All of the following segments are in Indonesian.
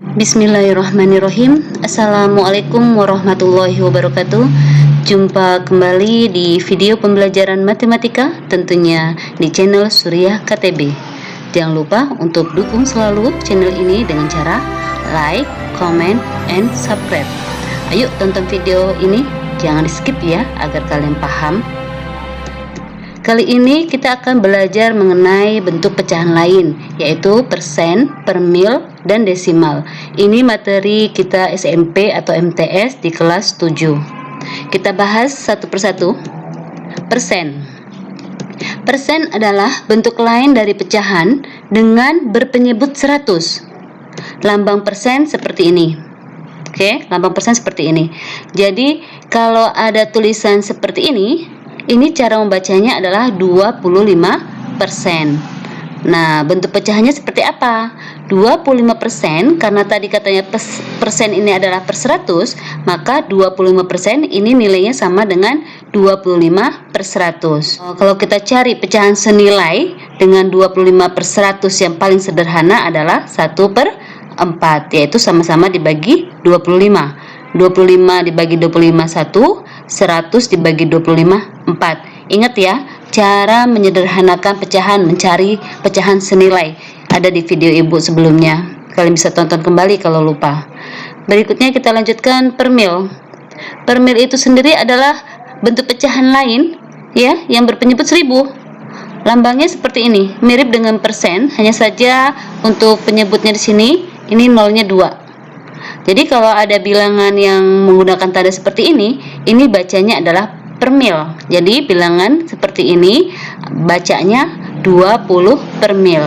Bismillahirrahmanirrahim. Assalamualaikum warahmatullahi wabarakatuh. Jumpa kembali di video pembelajaran matematika, tentunya di channel Suriah KTB. Jangan lupa untuk dukung selalu channel ini dengan cara like, comment, and subscribe. Ayo tonton video ini, jangan di skip ya, agar kalian paham. Kali ini kita akan belajar mengenai bentuk pecahan lain, yaitu persen, per mil, dan desimal. Ini materi kita SMP atau MTS di kelas 7. Kita bahas satu persatu. Persen. Persen adalah bentuk lain dari pecahan dengan berpenyebut 100. Lambang persen seperti ini. Oke, lambang persen seperti ini. Jadi, kalau ada tulisan seperti ini cara membacanya adalah 25%. Nah, bentuk pecahannya seperti apa? 25%, karena tadi katanya persen ini adalah per 100, maka 25% ini nilainya sama dengan 25/100. Kalau kita cari pecahan senilai dengan 25/100 yang paling sederhana adalah 1/4, yaitu sama-sama dibagi 25. 25 dibagi 25 1, 100 dibagi 25 4. Ingat ya, cara menyederhanakan pecahan, mencari pecahan senilai ada di video ibu sebelumnya. Kalian bisa tonton kembali kalau lupa. Berikutnya kita lanjutkan per mil. Per mil itu sendiri adalah bentuk pecahan lain ya, yang berpenyebut 1000. Lambangnya seperti ini, mirip dengan persen, hanya saja untuk penyebutnya di sini ini nolnya 2. Jadi kalau ada bilangan yang menggunakan tanda seperti ini bacanya adalah per mil. Jadi bilangan seperti ini bacanya 20 per mil.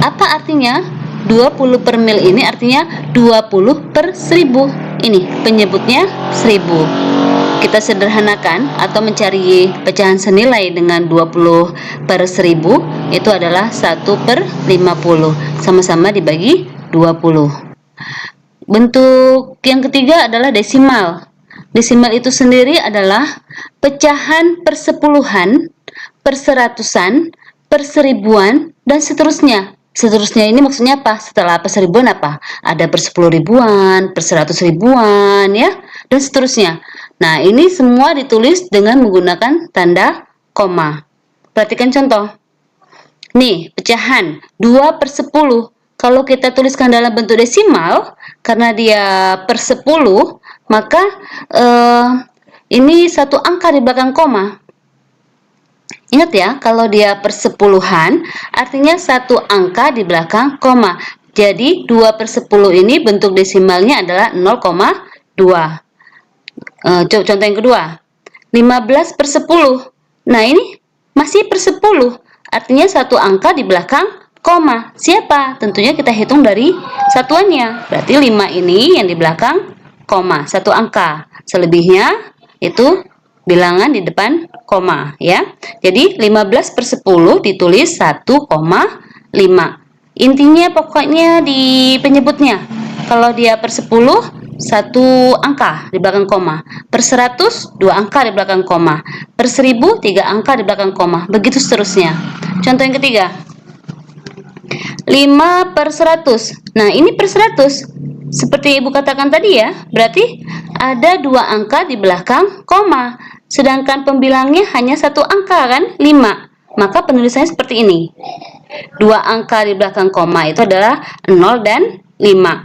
Apa artinya? 20 per mil ini artinya 20/1000. Ini penyebutnya 1000. Kita sederhanakan atau mencari pecahan senilai dengan 20/1000 itu adalah 1/50. Sama-sama dibagi 20. Bentuk yang ketiga adalah desimal. Desimal itu sendiri adalah pecahan persepuluhan, perseratusan, perseribuan, dan seterusnya. Seterusnya ini maksudnya apa? Setelah perseribuan apa? Ada per10 ribuan, per100 ribuan, ya, dan seterusnya. Nah, ini semua ditulis dengan menggunakan tanda koma. Perhatikan contoh. Nih, pecahan 2/10. Kalau kita tuliskan dalam bentuk desimal, karena dia per 10, maka ini satu angka di belakang koma. Ingat ya, kalau dia persepuluhan, artinya satu angka di belakang koma. Jadi 2/10 ini bentuk desimalnya adalah 0,2. Contoh yang kedua, 15/10. Nah, ini masih per 10, artinya satu angka di belakang koma. Siapa? Tentunya kita hitung dari satuannya. Berarti 5 ini yang di belakang koma, satu angka. Selebihnya itu bilangan di depan koma, ya. Jadi 15/10 ditulis 1,5. Intinya pokoknya di penyebutnya. Kalau dia per 10, satu angka di belakang koma. Per 100, 2 angka di belakang koma. Per 1000, 3 angka di belakang koma. Begitu seterusnya. Contoh yang ketiga. 5/100. Nah, ini per 100. Seperti ibu katakan tadi ya, berarti ada 2 angka di belakang koma. Sedangkan pembilangnya hanya satu angka kan, 5. Maka penulisannya seperti ini. 2 angka di belakang koma itu adalah 0 dan 5.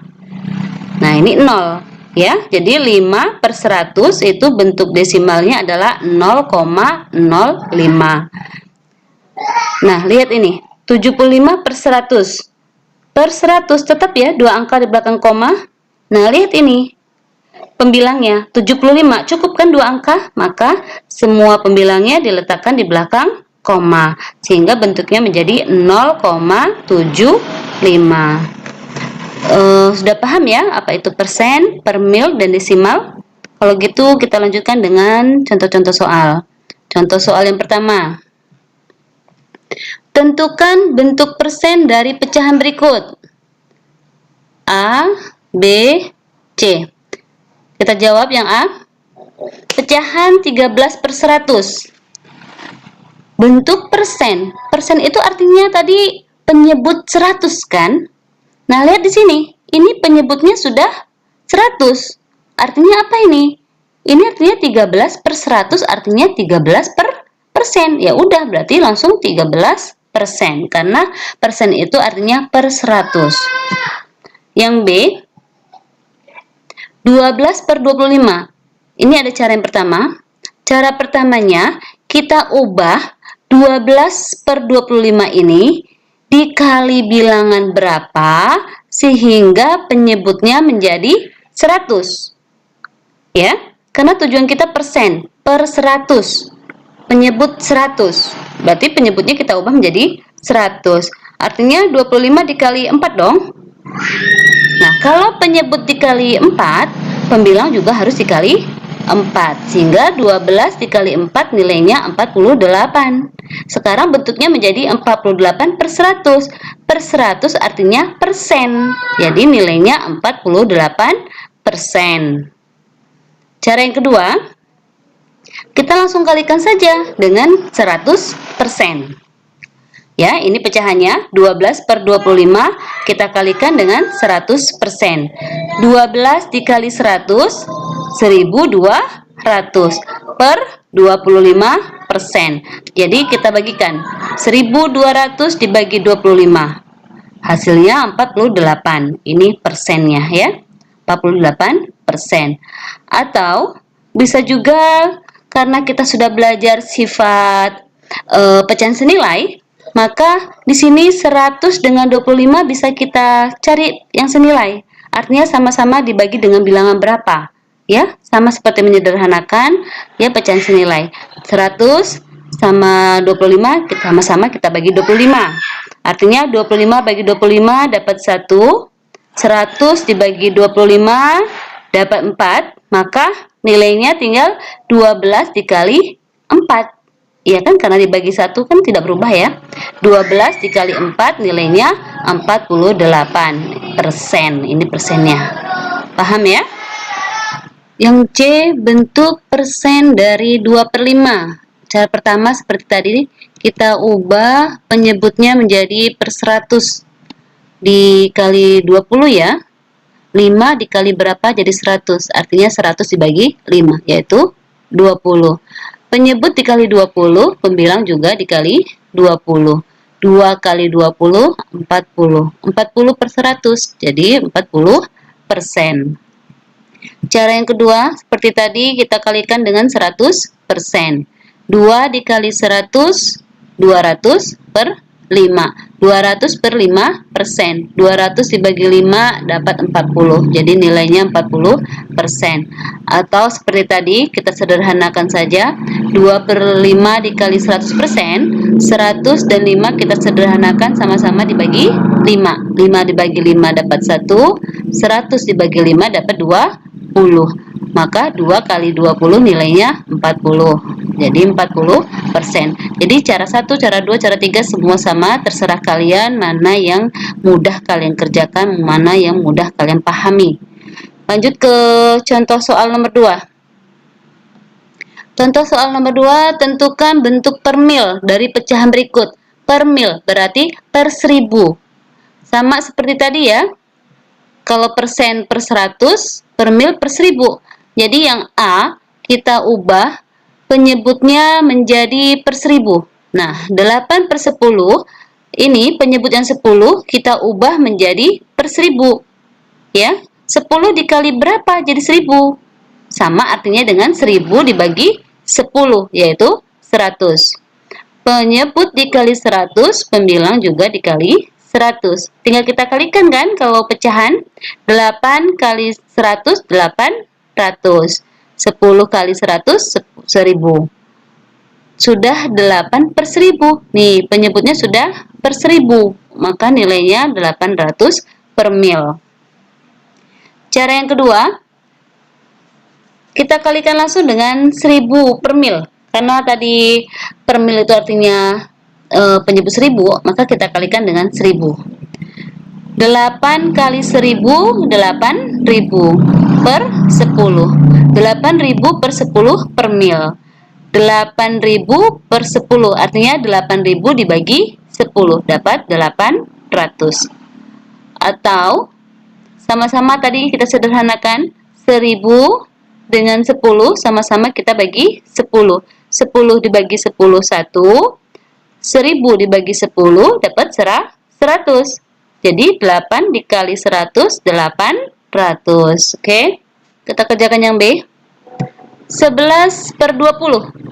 Nah, ini 0 ya. Jadi 5/100 itu bentuk desimalnya adalah 0,05. Nah, lihat ini. 75/100. Per 100 tetap ya 2 angka di belakang koma. Nah, lihat ini. Pembilangnya 75, cukup kan 2 angka? Maka semua pembilangnya diletakkan di belakang koma sehingga bentuknya menjadi 0,75. Sudah paham ya apa itu persen, per mil, dan desimal? Kalau gitu kita lanjutkan dengan contoh-contoh soal. Contoh soal yang pertama. Tentukan bentuk persen dari pecahan berikut. A, B, C. Kita jawab yang A. Pecahan 13/100. Bentuk persen itu artinya tadi penyebut 100 kan? Nah, lihat di sini. ini penyebutnya sudah 100. Artinya apa ini? Ini artinya 13 per 100, artinya 13 per persen. Ya udah, berarti langsung 13%. Karena persen itu artinya per 100. Yang B, 12 per 25. Ini ada cara yang pertama. Cara pertamanya, kita ubah 12 per 25 ini dikali bilangan berapa sehingga penyebutnya menjadi 100. Ya, karena tujuan kita persen per 100. Penyebut 100. Berarti penyebutnya kita ubah menjadi 100. Artinya 25 dikali 4 dong. Nah, kalau penyebut dikali 4, pembilang juga harus dikali 4. Sehingga 12 dikali 4 nilainya 48. Sekarang bentuknya menjadi 48 per 100. Per 100 artinya persen. Jadi nilainya 48%. Cara yang kedua, kita langsung kalikan saja dengan 100%. Ya, ini pecahannya 12 per 25 kita kalikan dengan 100%. 12 dikali 100, 1200 per 25%. Jadi kita bagikan 1200 dibagi 25. Hasilnya 48. Ini persennya ya. 48%. Atau bisa juga karena kita sudah belajar sifat pecahan senilai, maka di sini 100 dengan 25 bisa kita cari yang senilai. Artinya sama-sama dibagi dengan bilangan berapa? Ya, sama seperti menyederhanakan ya pecahan senilai. 100 sama 25 sama-sama kita bagi 25. Artinya 25 bagi 25 dapat 1. 100 dibagi 25 dapat 4, maka nilainya tinggal 12 dikali 4. Iya kan, karena dibagi 1 kan tidak berubah ya. 12 dikali 4 nilainya 48%. Ini persennya. Paham ya? Yang C, bentuk persen dari 2/5. Cara pertama seperti tadi, kita ubah penyebutnya menjadi per 100. Dikali 20 ya. 5 dikali berapa jadi 100. Artinya 100 dibagi 5, yaitu 20. Penyebut dikali 20, pembilang juga dikali 20. 2 kali 20, 40. 40 per 100, jadi 40%. Cara yang kedua, seperti tadi kita kalikan dengan 100%. 2 dikali 100, 200 per 5. 200 per 5%. 200 dibagi 5 dapat 40. Jadi nilainya 40%. Atau seperti tadi kita sederhanakan saja. 2 per 5 dikali 100%. 100 dan 5 kita sederhanakan sama-sama dibagi 5. 5 dibagi 5 dapat 1. 100 dibagi 5 dapat 20. Maka 2 kali 20 nilainya 40. Jadi 40%. Jadi cara 1, cara 2, cara 3 semua sama, terserah kalian mana yang mudah kalian kerjakan, mana yang mudah kalian pahami. Lanjut ke contoh soal nomor 2. Contoh soal nomor 2, tentukan bentuk per mil dari pecahan berikut. Per mil berarti per 1000. Sama seperti tadi ya. Kalau persen per 100, per mil per 1000. Jadi yang A kita ubah penyebutnya menjadi per 1000. Nah, 8 per 10 ini penyebut yang 10 kita ubah menjadi per 1000. Ya, 10 dikali berapa jadi 1000? Sama artinya dengan 1000 dibagi 10, yaitu 100. Penyebut dikali 100, pembilang juga dikali 100. Tinggal kita kalikan kan kalau pecahan. 8 kali 100, 800. 10 kali 100, 1000. Sudah 8 per 1000. Nih, penyebutnya sudah per 1000. Maka nilainya 800 per mil. Cara yang kedua, kita kalikan langsung dengan 1000 per mil. Karena tadi per mil itu artinya penyebut 1000, maka kita kalikan dengan 1000. 8 kali 1000, 8000 per 10. 8000 per 10 per mil. 8000 per 10 artinya 8000 dibagi 10 dapat 800. Atau Sama-sama tadi kita sederhanakan 1000 dengan 10 sama-sama kita bagi 10. 10 dibagi 10 1. 1000 dibagi 10 dapat 100. Jadi 8 dikali 100 800. Oke. Kita kerjakan yang B. 11 per 20.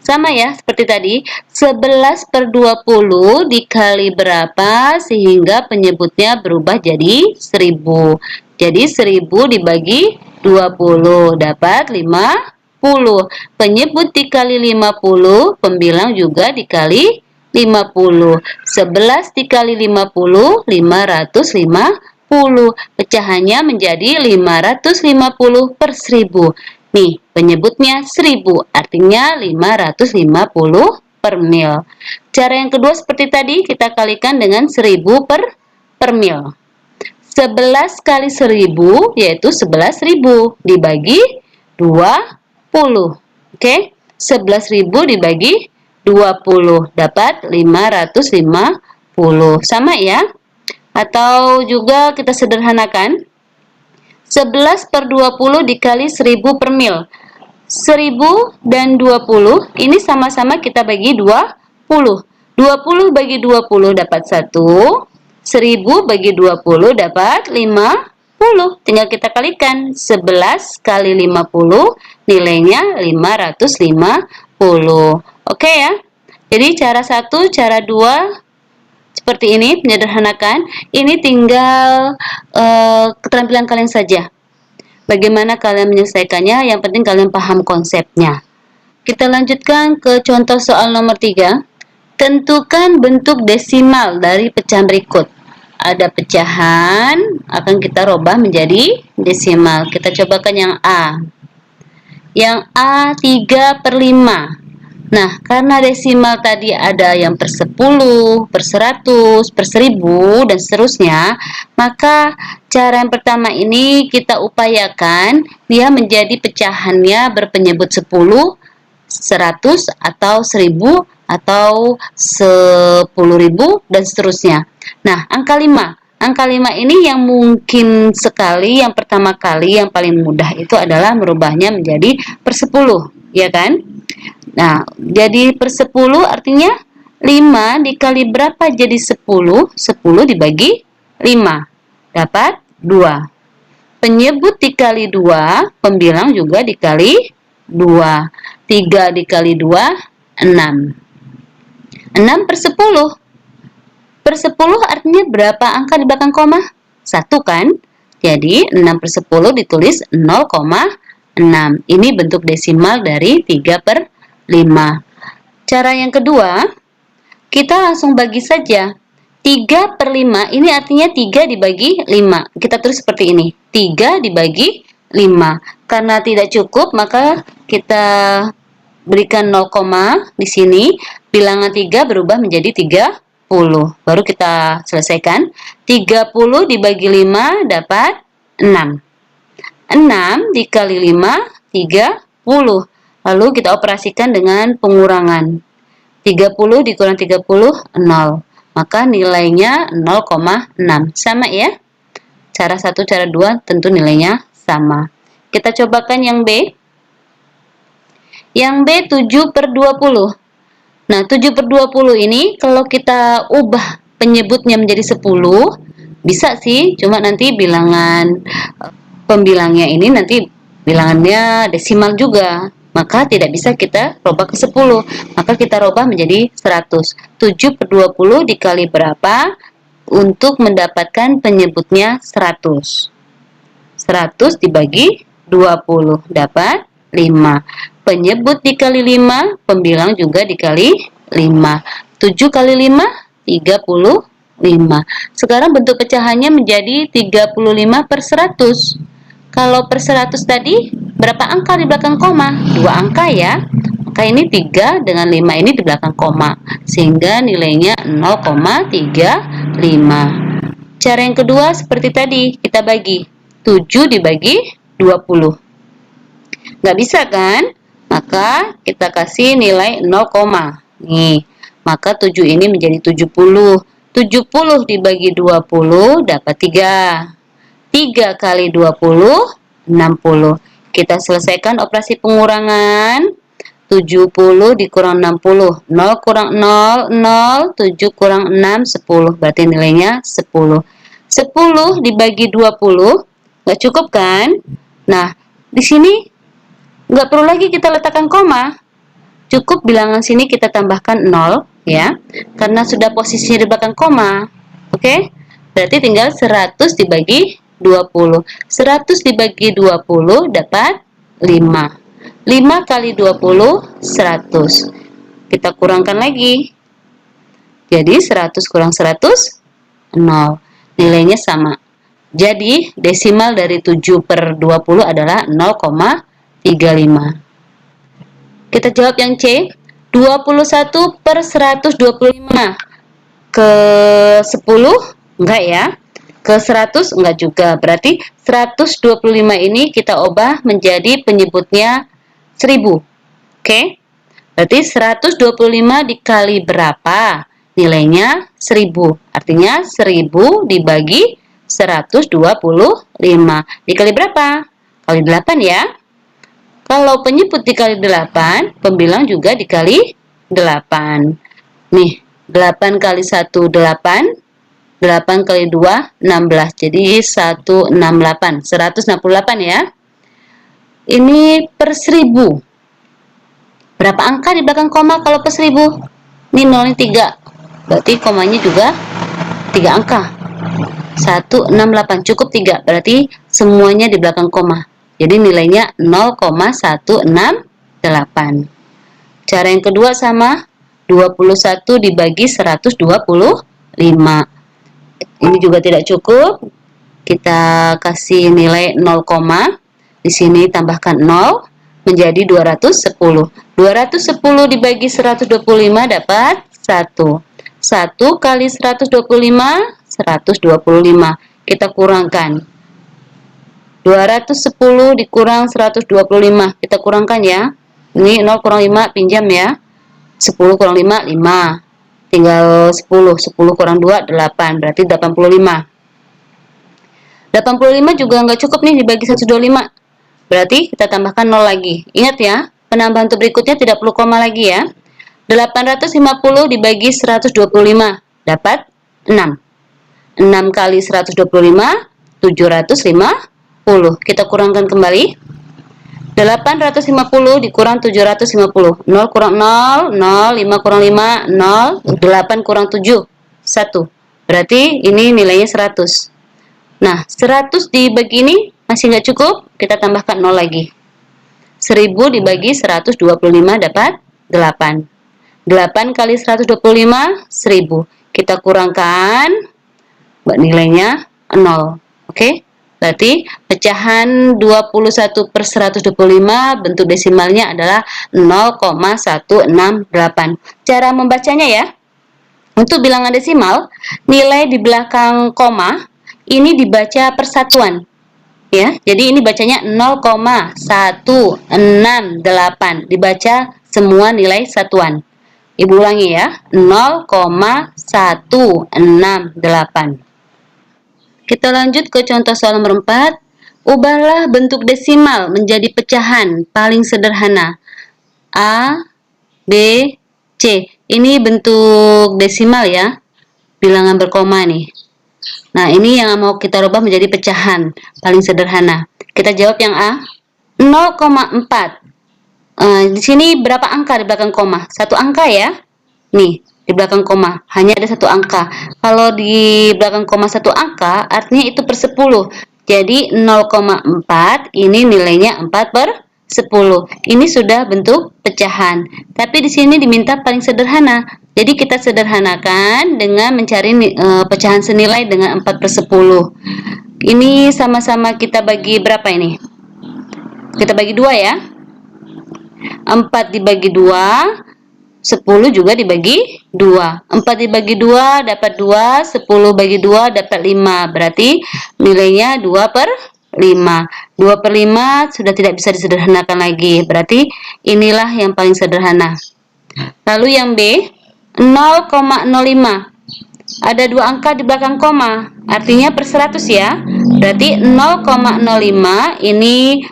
Sama ya, seperti tadi. 11 per 20 dikali berapa sehingga penyebutnya berubah jadi 1000. Jadi 1000 dibagi 20 dapat 50. Penyebut dikali 50, pembilang juga dikali 50. 11 dikali 50, 550. Pecahannya menjadi 550 per 1000. Nih, penyebutnya 1000, artinya 550 per mil. Cara yang kedua seperti tadi, kita kalikan dengan 1000 per mil. 11 kali 1000 yaitu 11.000 dibagi 20. Oke, 11.000 dibagi 20 dapat 550. Sama ya? Atau juga kita sederhanakan 11 per 20 dikali 1000 per mil. 1000 dan 20 ini sama-sama kita bagi 20. 20 bagi 20 dapat 1. 1000 bagi 20 dapat 50. Tinggal kita kalikan. 11 kali 50 nilainya 550. Oke ya. Jadi cara 1, cara 2 seperti ini, menyederhanakan. Ini tinggal keterampilan kalian saja. Bagaimana kalian menyelesaikannya, yang penting kalian paham konsepnya. Kita lanjutkan ke contoh soal nomor 3. Tentukan bentuk desimal dari pecahan berikut. Ada pecahan, akan kita rubah menjadi desimal. Kita cobakan yang A. Yang A 3 per 5. Nah, karena desimal tadi ada yang per 10, per 100, per 1000, dan seterusnya, maka cara yang pertama ini kita upayakan dia menjadi pecahannya berpenyebut 10, 100, atau 1000, atau 10.000, dan seterusnya. Nah, angka 5. Angka 5 ini yang mungkin sekali, yang pertama kali, yang paling mudah itu adalah merubahnya menjadi per 10, ya kan? Nah, jadi per 10 artinya 5 dikali berapa jadi 10? 10 dibagi 5. Dapat 2. Penyebut dikali 2, pembilang juga dikali 2. 3 dikali 2, 6. 6 per 10. Per 10 artinya berapa angka di belakang koma? 1 kan? Jadi 6 per 10 ditulis 0,6. Ini bentuk desimal dari 3 per 5. Cara yang kedua, kita langsung bagi saja. 3 per 5 ini artinya 3 dibagi 5. Kita tulis seperti ini. 3 dibagi 5. Karena tidak cukup, maka kita berikan 0, di sini. Bilangan 3 berubah menjadi 30. Baru kita selesaikan. 30 dibagi 5 dapat 6. 6 dikali 5, 30. Lalu kita operasikan dengan pengurangan. 30 dikurang 30, 0. Maka nilainya 0,6. Sama ya? Cara 1, cara 2 tentu nilainya sama. Kita cobakan yang B. Yang B 7 per 20. Nah, 7 per 20 ini kalau kita ubah penyebutnya menjadi 10, bisa sih. Cuma nanti bilangan pembilangnya ini nanti bilangannya desimal juga. Maka tidak bisa kita rubah ke 10. Maka kita rubah menjadi 100. 7 per 20 dikali berapa untuk mendapatkan penyebutnya 100. 100 dibagi 20 dapat 5. Penyebut dikali 5, pembilang juga dikali 5. 7 kali 5, 35. Sekarang bentuk pecahannya menjadi 35 per 100. Kalau per 100 tadi, berapa angka di belakang koma? 2 angka ya. Maka ini 3 dengan 5 ini di belakang koma. Sehingga nilainya 0,35. Cara yang kedua seperti tadi, kita bagi. 7 dibagi 20. Nggak bisa kan? Maka kita kasih nilai 0, nih. Maka 7 ini menjadi 70. 70 dibagi 20 dapat 3. 3 kali 20, 60. Kita selesaikan operasi pengurangan. 70 dikurang 60. 0 kurang 0, 0. 7 kurang 6, 10. Berarti nilainya 10. 10 dibagi 20. Nggak cukup kan? Nah, di sini nggak perlu lagi kita letakkan koma. Cukup bilangan sini kita tambahkan 0, ya. Karena sudah posisinya di belakang koma. Oke? Berarti tinggal 100 dibagi 20. 100 dibagi 20 dapat 5. 5 kali 20, 100. Kita kurangkan lagi. Jadi 100 kurang 100, 0. Nilainya sama. Jadi desimal dari 7/20 adalah 0,35. Kita jawab yang C. 21/125. Ke 10 enggak ya? Ke 100 enggak juga. Berarti 125 ini kita ubah menjadi penyebutnya 1000. Oke? Berarti 125 dikali berapa? Nilainya 1000. Artinya 1000 dibagi 125. Dikali berapa? Kali 8 ya. Kalau penyebut dikali 8, pembilang juga dikali 8. Nih, 8 kali 1, 8. 8 kali 2, 16. Jadi 168. 168 ya. Ini per 1000. Berapa angka di belakang koma kalau per 1000? Ini 0 ini 3. Berarti komanya juga 3 angka. 168 cukup 3. Berarti semuanya di belakang koma. Jadi nilainya 0,168. Cara yang kedua sama. 21 dibagi 125. Ini juga tidak cukup. Kita kasih nilai 0, di sini tambahkan 0 menjadi 210. 210 dibagi 125 dapat 1. 1 kali 125, 125. Kita kurangkan. 210 dikurang 125. Kita kurangkan ya. Ini 0 kurang 5 pinjam ya. 10 kurang 5, 5. Tinggal 10. 10 kurang 2, 8. Berarti 85. 85 juga nggak cukup nih dibagi 125. Berarti kita tambahkan 0 lagi. Ingat ya, penambahan untuk berikutnya tidak perlu koma lagi ya. 850 dibagi 125 dapat 6. 6 kali 125, 750. Kita kurangkan kembali. 850 dikurang 750. 0 kurang 0, 0. 5 kurang 5, 0. 8 kurang 7, 1. Berarti ini nilainya 100. Nah, 100 dibagi ini masih nggak cukup. Kita tambahkan 0 lagi. 1000 dibagi 125 dapat 8. 8 kali 125, 1000. Kita kurangkan, nilainya 0. Oke? Berarti pecahan 21/125 bentuk desimalnya adalah 0,168. Cara membacanya ya. Untuk bilangan desimal, nilai di belakang koma ini dibaca persatuan. Ya, jadi ini bacanya 0,168. Dibaca semua nilai satuan. Ibu ulangi ya, 0,168. Kita lanjut ke contoh soal nomor 4. Ubahlah bentuk desimal menjadi pecahan paling sederhana. A, B, C. Ini bentuk desimal ya, bilangan berkoma nih. Nah, ini yang mau kita rubah menjadi pecahan paling sederhana. Kita jawab yang A. 0,4. Di sini berapa angka di belakang koma? 1 angka ya. Nih, di belakang koma hanya ada 1 angka. Kalau di belakang koma 1 angka, artinya itu per 10. Jadi 0,4 ini nilainya 4/10. Ini sudah bentuk pecahan. Tapi di sini diminta paling sederhana. Jadi kita sederhanakan dengan mencari pecahan senilai dengan 4/10. Ini sama-sama kita bagi berapa ini? Kita bagi 2 ya. 4 dibagi 2, 10 juga dibagi 2. 4 dibagi 2 dapat 2, 10 bagi 2 dapat 5. Berarti nilainya 2/5. 2/5 sudah tidak bisa disederhanakan lagi. Berarti inilah yang paling sederhana. Lalu yang B, 0,05. ada dua angka di belakang koma, artinya per 100 ya. Berarti 0,05 ini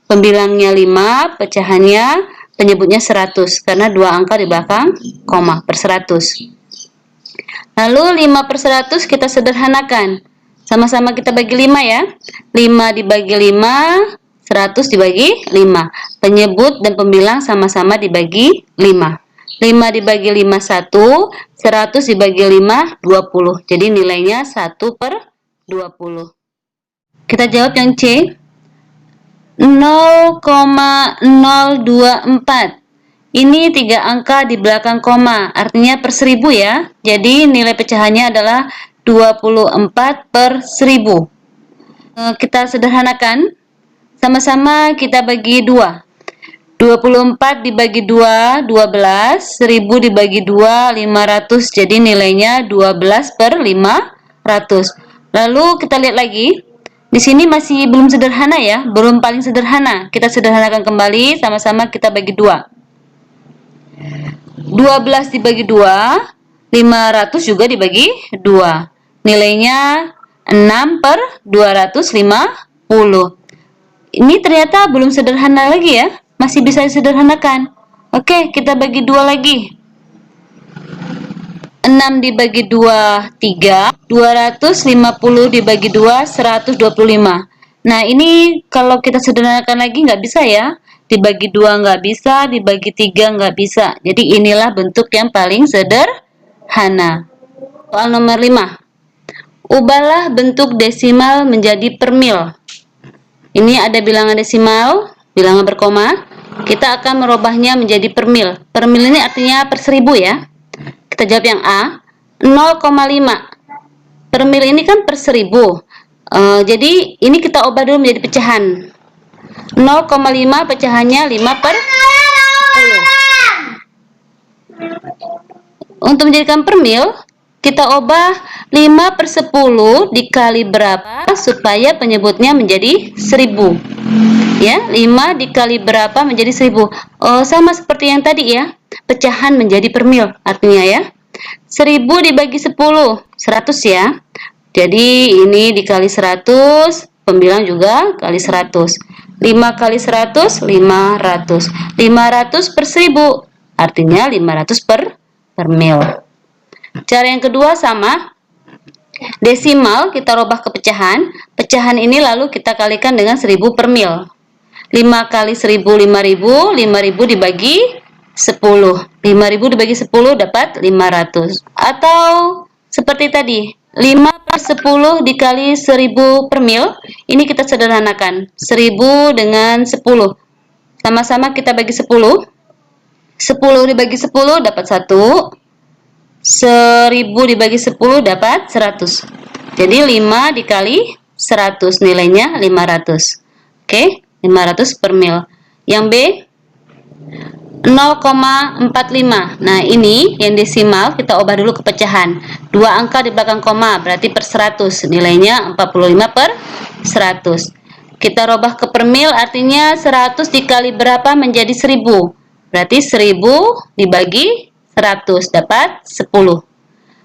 pembilangnya 5, pecahannya penyebutnya 100 karena dua angka di belakang koma per 100. Lalu 5 per 100 kita sederhanakan. Sama-sama kita bagi 5 ya. 5 dibagi 5, 100 dibagi 5. Penyebut dan pembilang sama-sama dibagi 5. 5 dibagi 5 1, 100 dibagi 5 20. Jadi nilainya 1 per 20. Kita jawab yang C. 0,024. Ini 3 angka di belakang koma, artinya per 1000 ya. Jadi nilai pecahannya adalah 24 per 1000. Kita sederhanakan. Sama-sama kita bagi 2. 24 dibagi 2, 12. 1000 dibagi 2, 500. Jadi nilainya 12 per 500. Lalu kita lihat lagi. Di sini masih belum sederhana ya, belum paling sederhana. Kita sederhanakan kembali, sama-sama kita bagi 2. 12 dibagi 2, 500 juga dibagi 2. Nilainya 6 per 250. Ini ternyata belum sederhana lagi ya, masih bisa disederhanakan. Oke, kita bagi 2 lagi. 6 dibagi 2, 3. 250 dibagi 2, 125. Nah, ini kalau kita sederhanakan lagi nggak bisa ya. Dibagi 2 nggak bisa, dibagi 3 nggak bisa. Jadi inilah bentuk yang paling sederhana. Soal nomor 5. Ubahlah bentuk desimal menjadi per mil. Ini ada bilangan desimal, bilangan berkoma. Kita akan merubahnya menjadi per mil. Per mil ini artinya per 1000 ya. Kita jawab yang A. 0,5. Per mil ini kan per 1000. Jadi ini kita ubah dulu menjadi pecahan. 0,5 pecahannya 5 per 10. Untuk menjadikan per mil, kita ubah 5 per 10 dikali berapa supaya penyebutnya menjadi 1000. Ya, 5 dikali berapa menjadi 1000. Sama seperti yang tadi ya. Pecahan menjadi per mil artinya ya. 1000 dibagi 10, 100 ya. Jadi ini dikali 100, pembilang juga kali 100. 5 kali 100, 500. 500 per 10, artinya 500 per mil. Cara yang kedua sama. Desimal kita rubah ke pecahan. Pecahan ini lalu kita kalikan dengan 1000 per mil. 5 kali 1000, 5000. 5000 dibagi 10. 5000 dibagi 10 dapat 500. Atau seperti tadi, 5 per 10 dikali 1000 per mil. Ini kita sederhanakan. 1000 dengan 10. Sama-sama kita bagi 10. 10 dibagi 10 dapat 1. 1000 dibagi 10 dapat 100. Jadi 5 dikali 100, nilainya 500. Oke, 500 per mil. Yang B, 0,45. Nah, ini yang desimal kita ubah dulu ke pecahan. 2 angka di belakang koma, berarti per 100. Nilainya 45 per 100. Kita rubah ke per mil, artinya 100 dikali berapa menjadi 1000. Berarti 1000 dibagi 100 dapat 10.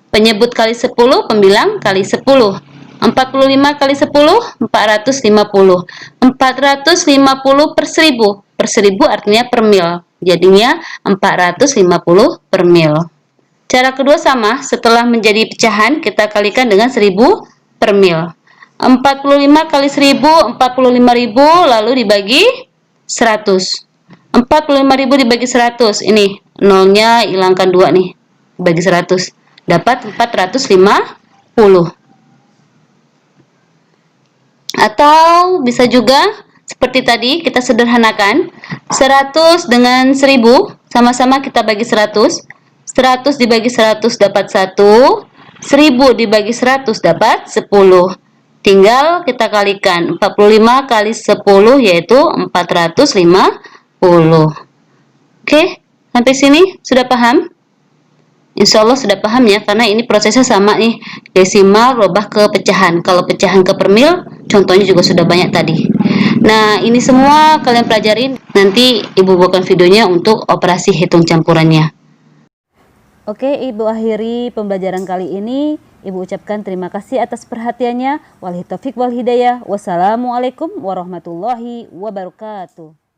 Penyebut kali 10, pembilang kali 10. 45 kali 10, 450. 450 per 10. Per 1000 artinya per mil. Jadinya 450 per mil. Cara kedua sama, setelah menjadi pecahan kita kalikan dengan 1000 per mil. 45 kali 1000, 45.000 lalu dibagi 100. 45.000 dibagi 100. Ini nolnya hilangkan 2 nih. Bagi 100 dapat 450. Atau bisa juga seperti tadi kita sederhanakan. 100 dengan 1000 sama-sama kita bagi 100. 100 dibagi 100 dapat 1. 1000 dibagi 100 dapat 10. Tinggal kita kalikan. 45 kali 10 yaitu 450. Oke, sampai sini sudah paham? Insya Allah sudah paham ya, karena ini prosesnya sama nih. Desimal rubah ke pecahan. Kalau pecahan ke per mil, contohnya juga sudah banyak tadi. Nah, ini semua kalian pelajarin. Nanti Ibu buatkan videonya untuk operasi hitung campurannya. Oke, Ibu akhiri pembelajaran kali ini. Ibu ucapkan terima kasih atas perhatiannya. Wabillahi taufiq wal hidayah. Wassalamualaikum warahmatullahi wabarakatuh.